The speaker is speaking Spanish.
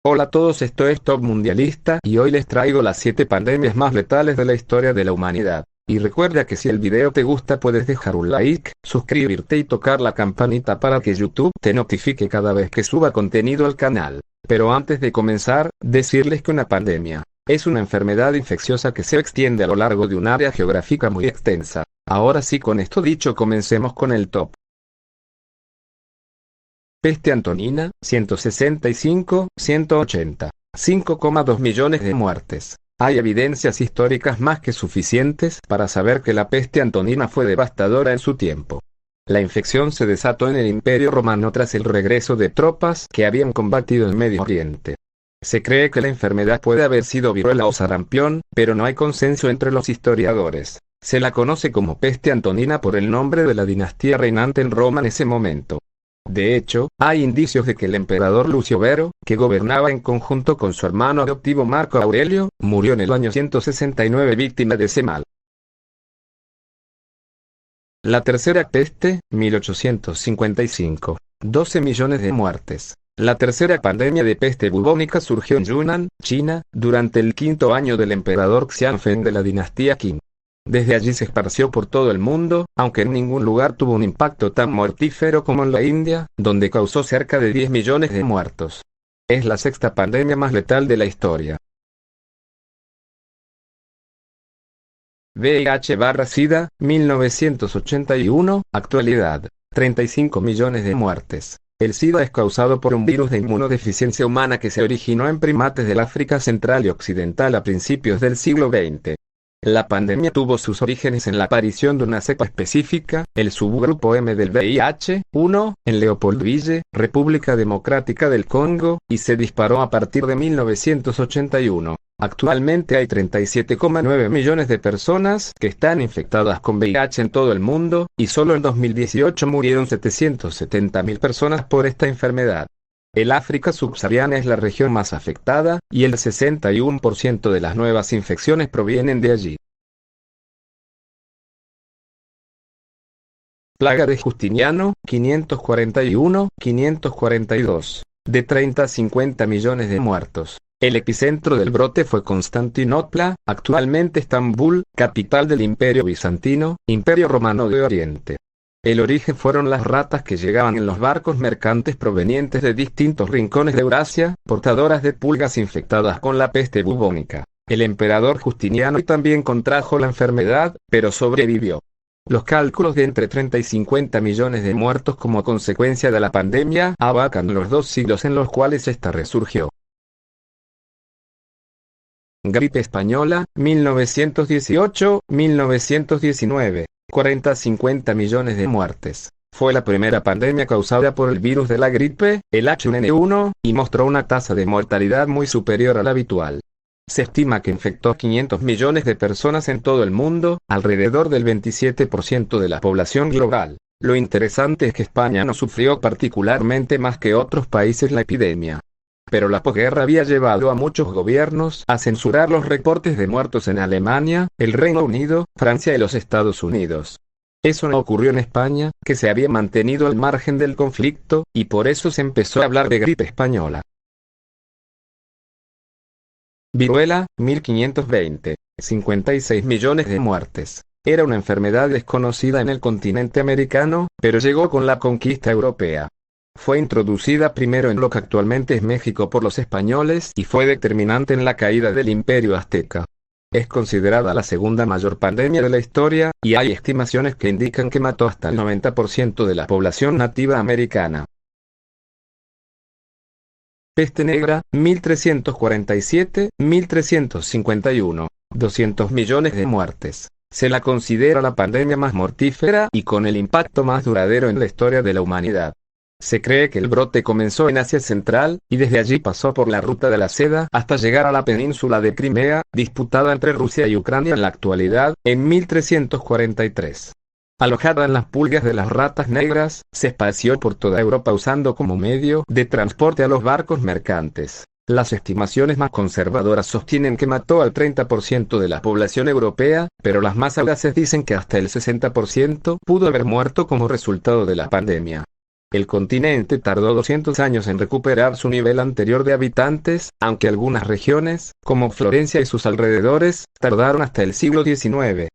Hola a todos, esto es Top Mundialista y hoy les traigo las 7 pandemias más letales de la historia de la humanidad. Y recuerda que si el video te gusta puedes dejar un like, suscribirte y tocar la campanita para que YouTube te notifique cada vez que suba contenido al canal. Pero antes de comenzar, decirles que una pandemia es una enfermedad infecciosa que se extiende a lo largo de un área geográfica muy extensa. Ahora sí, con esto dicho, comencemos con el top. Peste antonina, 165-180. 5,2 millones de muertes. Hay evidencias históricas más que suficientes para saber que la peste antonina fue devastadora en su tiempo. La infección se desató en el Imperio Romano tras el regreso de tropas que habían combatido en Medio Oriente. Se cree que la enfermedad puede haber sido viruela o sarampión, pero no hay consenso entre los historiadores. Se la conoce como peste antonina por el nombre de la dinastía reinante en Roma en ese momento. De hecho, hay indicios de que el emperador Lucio Vero, que gobernaba en conjunto con su hermano adoptivo Marco Aurelio, murió en el año 169 víctima de ese mal. La tercera peste, 1855. 12 millones de muertes. La tercera pandemia de peste bubónica surgió en Yunnan, China, durante el quinto año del emperador Xianfeng de la dinastía Qin. Desde allí se esparció por todo el mundo, aunque en ningún lugar tuvo un impacto tan mortífero como en la India, donde causó cerca de 10 millones de muertos. Es la sexta pandemia más letal de la historia. VIH/SIDA, 1981, actualidad. 35 millones de muertes. El SIDA es causado por un virus de inmunodeficiencia humana que se originó en primates del África Central y Occidental a principios del siglo XX. La pandemia tuvo sus orígenes en la aparición de una cepa específica, el subgrupo M del VIH-1, en Leopoldville, República Democrática del Congo, y se disparó a partir de 1981. Actualmente hay 37,9 millones de personas que están infectadas con VIH en todo el mundo, y solo en 2018 murieron 770.000 personas por esta enfermedad. El África subsahariana es la región más afectada, y el 61% de las nuevas infecciones provienen de allí. Plaga de Justiniano, 541-542. De 30 a 50 millones de muertos. El epicentro del brote fue Constantinopla, actualmente Estambul, capital del Imperio Bizantino, Imperio Romano de Oriente. El origen fueron las ratas que llegaban en los barcos mercantes provenientes de distintos rincones de Eurasia, portadoras de pulgas infectadas con la peste bubónica. El emperador Justiniano también contrajo la enfermedad, pero sobrevivió. Los cálculos de entre 30 y 50 millones de muertos como consecuencia de la pandemia abarcan los 2 siglos en los cuales esta resurgió. Gripe española, 1918-1919. 40 a 50 millones de muertes. Fue la primera pandemia causada por el virus de la gripe, el H1N1, y mostró una tasa de mortalidad muy superior a la habitual. Se estima que infectó a 500 millones de personas en todo el mundo, alrededor del 27% de la población global. Lo interesante es que España no sufrió particularmente más que otros países la epidemia. Pero la posguerra había llevado a muchos gobiernos a censurar los reportes de muertos en Alemania, el Reino Unido, Francia y los Estados Unidos. Eso no ocurrió en España, que se había mantenido al margen del conflicto, y por eso se empezó a hablar de gripe española. Viruela, 1520. 56 millones de muertes. Era una enfermedad desconocida en el continente americano, pero llegó con la conquista europea. Fue introducida primero en lo que actualmente es México por los españoles y fue determinante en la caída del Imperio Azteca. Es considerada la segunda mayor pandemia de la historia, y hay estimaciones que indican que mató hasta el 90% de la población nativa americana. Peste negra, 1347-1351. 200 millones de muertes. Se la considera la pandemia más mortífera y con el impacto más duradero en la historia de la humanidad. Se cree que el brote comenzó en Asia Central, y desde allí pasó por la ruta de la seda hasta llegar a la península de Crimea, disputada entre Rusia y Ucrania en la actualidad, en 1343. Alojada en las pulgas de las ratas negras, se esparció por toda Europa usando como medio de transporte a los barcos mercantes. Las estimaciones más conservadoras sostienen que mató al 30% de la población europea, pero las más audaces dicen que hasta el 60% pudo haber muerto como resultado de la pandemia. El continente tardó 200 años en recuperar su nivel anterior de habitantes, aunque algunas regiones, como Florencia y sus alrededores, tardaron hasta el siglo XIX.